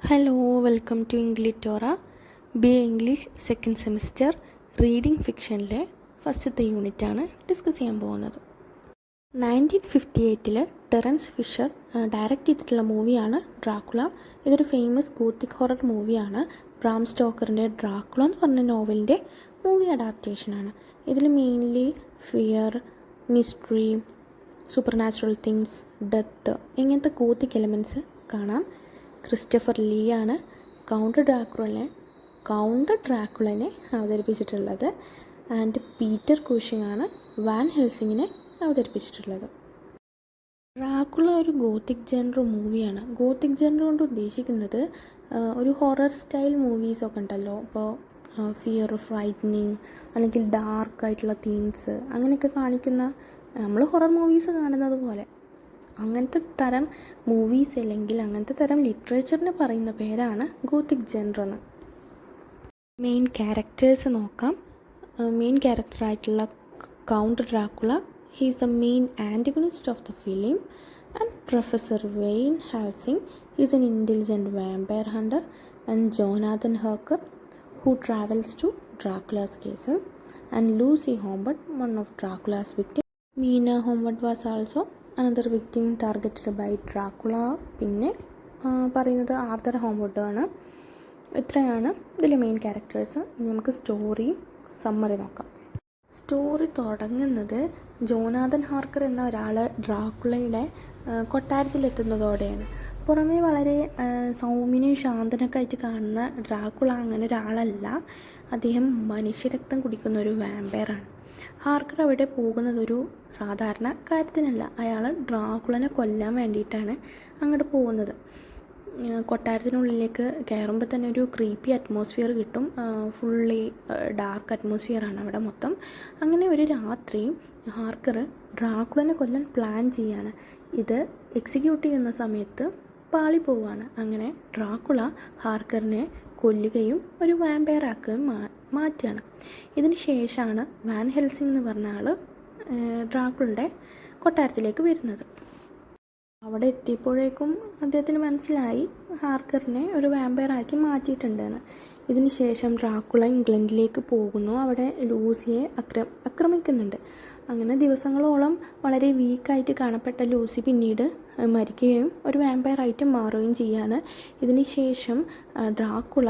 Hello welcome to ഇംഗ്ലിറ്റോറ B A English second semester reading ഫിക്ഷനിലെ ഫസ്റ്റത്തെ യൂണിറ്റാണ് ഡിസ്കസ് ചെയ്യാൻ പോകുന്നത്. 1958 ടെറൻസ് ഫിഷർ ഡയറക്റ്റ് ചെയ്തിട്ടുള്ള മൂവിയാണ് ഡ്രാക്കുള. ഇതൊരു ഫേമസ് ഗോത്തിക് ഹൊറർ മൂവിയാണ്. ബ്രാം സ്റ്റോക്കറിൻ്റെ ഡ്രാക്കുള എന്ന് പറഞ്ഞ നോവലിൻ്റെ മൂവി അഡാപ്റ്റേഷനാണ്. ഇതിൽ mainly fear, mystery, super natural things, death ഇങ്ങനത്തെ ഗോത്തിക് എലമെൻറ്റ്സ് കാണാം. ക്രിസ്റ്റഫർ ലീ ആണ് കൗണ്ട് ഡ്രാക്കുളനെ അവതരിപ്പിച്ചിട്ടുള്ളത്. ആൻഡ് പീറ്റർ കൂഷിംഗ് ആണ് വാൻ ഹെൽസിങ്ങിനെ അവതരിപ്പിച്ചിട്ടുള്ളത്. ഡ്രാക്കുള ഒരു ഗോത്തിക് ജെൻറർ മൂവിയാണ്. ഗോത്തിക് ജെൻറർ കൊണ്ട് ഉദ്ദേശിക്കുന്നത് ഒരു ഹൊറർ സ്റ്റൈൽ മൂവീസൊക്കെ ഉണ്ടല്ലോ, ഇപ്പോൾ ഫിയർ, ഫ്രൈറ്റനിങ് അല്ലെങ്കിൽ ഡാർക്കായിട്ടുള്ള തീംസ് അങ്ങനെയൊക്കെ കാണിക്കുന്ന, നമ്മൾ ഹൊറർ മൂവീസ് കാണുന്നത് പോലെ അങ്ങനത്തെ തരം മൂവീസ് അല്ലെങ്കിൽ അങ്ങനത്തെ തരം ലിറ്ററേച്ചറിന് പറയുന്ന പേരാണ് ഗോത്തിക് ജെൻറർ എന്ന്. മെയിൻ ക്യാരക്ടേഴ്സ് നോക്കാം. മെയിൻ ക്യാരക്ടറായിട്ടുള്ള Count Dracula, he is the main antagonist of the film. And professor Van Helsing, he is an intelligent vampire hunter. And Jonathan Harker, who travels to Dracula's castle. And Lucy Hombard, one of Dracula's victims. Mina Hombard was also another victim targeted by Dracula. പിന്നെ പറയുന്നത് Arthur Homewood ആണ്. ഇത്രയാണ് ഇതിലെ main characters. ഇനി നമുക്ക് story summary നോക്കാം. Story തുടങ്ങുന്നത് Jonathan Harker എന്ന ഒരാൾ ഡ്രാക്കുളയുടെ കൊട്ടാരത്തിലെത്തുന്നതോടെയാണ്. പുറമേ വളരെ സൗമ്യനും ശാന്തനൊക്കെ ആയിട്ട് കാണുന്ന ഡ്രാക്കുള അങ്ങനെ ഒരാളല്ല. അദ്ദേഹം മനുഷ്യരക്തം കുടിക്കുന്ന ഒരു വാമ്പയറാണ്. ഹാർക്കർ അവിടെ പോകുന്നത് ഒരു സാധാരണ കാര്യത്തിനല്ല, അയാൾ ഡ്രാക്കുളനെ കൊല്ലാൻ വേണ്ടിയിട്ടാണ് അങ്ങോട്ട് പോകുന്നത്. കൊട്ടാരത്തിനുള്ളിലേക്ക് കയറുമ്പോൾ തന്നെ ഒരു ക്രീപ്പി അറ്റ്മോസ്ഫിയർ കിട്ടും. ഫുള്ളി ഡാർക്ക് അറ്റ്മോസ്ഫിയറാണ് അവിടെ മൊത്തം. അങ്ങനെ ഒരു രാത്രി ഹാർക്കർ ഡ്രാക്കുളനെ കൊല്ലാൻ പ്ലാൻ ചെയ്യാണ്. ഇത് എക്സിക്യൂട്ട് ചെയ്യുന്ന സമയത്ത് പാളി പോവുകയാണ്. അങ്ങനെ ഡ്രാക്കുള ഹാർക്കറിനെ കൊല്ലുകയും ഒരു വാമ്പയറാക്കുകയും മാറ്റുകയാണ്. ഇതിന് ശേഷമാണ് വാൻ ഹെൽസിംഗ് എന്ന് പറഞ്ഞ ആൾ ഡ്രാക്കുളയുടെ കൊട്ടാരത്തിലേക്ക് വരുന്നത്. അവിടെ എത്തിയപ്പോഴേക്കും അദ്ദേഹത്തിന് മനസ്സിലായി ഹാർക്കറിനെ ഒരു വാമ്പയറാക്കി മാറ്റിയിട്ടുണ്ടെന്ന്. ഇതിന് ശേഷം ഡ്രാക്കുള ഇംഗ്ലണ്ടിലേക്ക് പോകുന്നു. അവിടെ ലൂസിയെ ആക്രമിക്കുന്നുണ്ട്. അങ്ങനെ ദിവസങ്ങളോളം വളരെ വീക്കായിട്ട് കാണപ്പെട്ട ലൂസി പിന്നീട് മരിക്കുകയും ഒരു വാമ്പയറായിട്ട് മാറുകയും ചെയ്യാണ്. ഇതിന് ശേഷം ഡ്രാക്കുള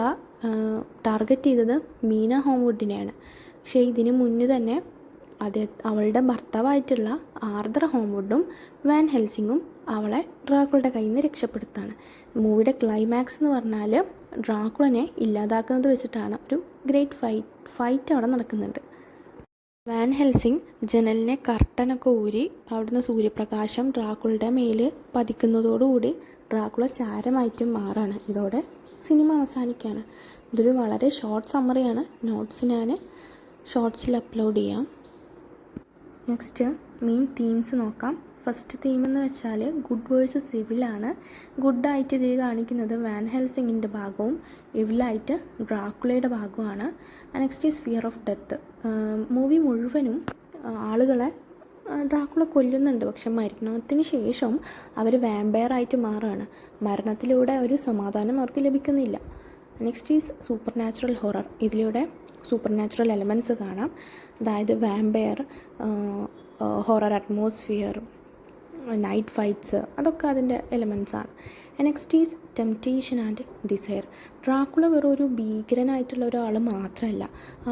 ടാർഗറ്റ് ചെയ്തത് മീന ഹോംവുഡിനെയാണ്. പക്ഷേ ഇതിന് മുന്നേ തന്നെ അവളുടെ ഭർത്താവായിട്ടുള്ള ആർതർ ഹോംവുഡും വാൻ ഹെൽസിങ്ങും അവളെ ഡ്രാക്കുളയുടെ കയ്യിൽ നിന്ന് രക്ഷപ്പെടുത്താണ്. മൂവിയുടെ ക്ലൈമാക്സ് എന്ന് പറഞ്ഞാൽ ഡ്രാക്കുളനെ ഇല്ലാതാക്കുന്നത് വെച്ചിട്ടാണ്. ഒരു ഗ്രേറ്റ് ഫൈറ്റ് അവിടെ നടക്കുന്നുണ്ട്. വാൻ ഹെൽസിംഗ് ജനലിനെ കർട്ടനൊക്കെ ഊരി അവിടുന്ന് സൂര്യപ്രകാശം ഡ്രാക്കുളയുടെ മേൽ പതിക്കുന്നതോടുകൂടി ഡ്രാക്കുള ചാരമായിട്ടും മാറാണ്. ഇതോടെ സിനിമ അവസാനിക്കുകയാണ്. ഇതൊരു വളരെ ഷോർട്ട് സമ്മറിയാണ്. നോട്ട്സ് ഞാൻ ഷോർട്സിൽ അപ്ലോഡ് ചെയ്യാം. നെക്സ്റ്റ് മെയിൻ തീംസ് നോക്കാം. ഫസ്റ്റ് തീം എന്ന് വെച്ചാൽ ഗുഡ് വേഴ്സസ് ഇവിലാണ്. ഗുഡായിട്ട് ഇതിൽ കാണിക്കുന്നത് വാൻ ഹെൽസിങ്ങിൻ്റെ ഭാഗവും ഇവിലായിട്ട് ഡ്രാക്കുളയുടെ ഭാഗവുമാണ്. Next is fear of death. Movie മുഴുവനും ആളുകളെ ഡ്രാക്കുള കൊല്ലുന്നുണ്ട്, പക്ഷെ മരണത്തിന് ശേഷം അവർ വാമ്പയറായിട്ട് മാറുകയാണ്. മരണത്തിലൂടെ ഒരു സമാധാനം അവർക്ക് ലഭിക്കുന്നില്ല. Next is super natural horror. ഇതിലൂടെ സൂപ്പർ നാച്ചുറൽ എലമെൻറ്റ്സ് കാണാം. അതായത് vampire, horror atmosphere, night fights, അതൊക്കെ അതിൻ്റെ എലമെൻറ്റ്സാണ്. Next is temptation and desire. Dracula വെറും ഒരു ഭീകരനായിട്ടുള്ള ഒരാൾ മാത്രമല്ല,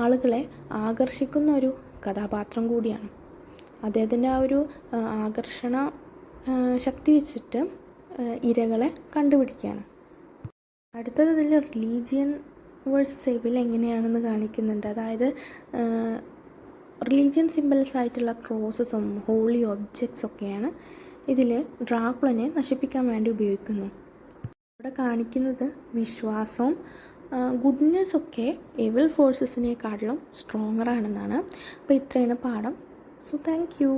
ആളുകളെ ആകർഷിക്കുന്ന ഒരു കഥാപാത്രം കൂടിയാണ്. അദ്ദേഹത്തിൻ്റെ ആ ഒരു ആകർഷണ ശക്തി വെച്ചിട്ട് ഇരകളെ കണ്ടുപിടിക്കുകയാണ്. അടുത്തത് ഇതിൽ റിലീജിയൻ വേഴ്സസ് എവിൽ എങ്ങനെയാണെന്ന് കാണിക്കുന്നുണ്ട്. അതായത് റിലീജിയൻ സിമ്പിൾസ് ആയിട്ടുള്ള ക്രോസസും ഹോളി ഒബ്ജക്ട്സ് ഒക്കെയാണ് ഇതിൽ ഡ്രാക്കുളനെ നശിപ്പിക്കാൻ വേണ്ടി ഉപയോഗിക്കുന്നു. ഇവിടെ കാണിക്കുന്നത് വിശ്വാസവും ഗുഡ്നെസ്സൊക്കെ എവിൽ ഫോഴ്സസിനെക്കാട്ടിലും സ്ട്രോങ്ങറാണെന്നാണ്. അപ്പോൾ ഇത്രയാണ് പാഠം. So thank you.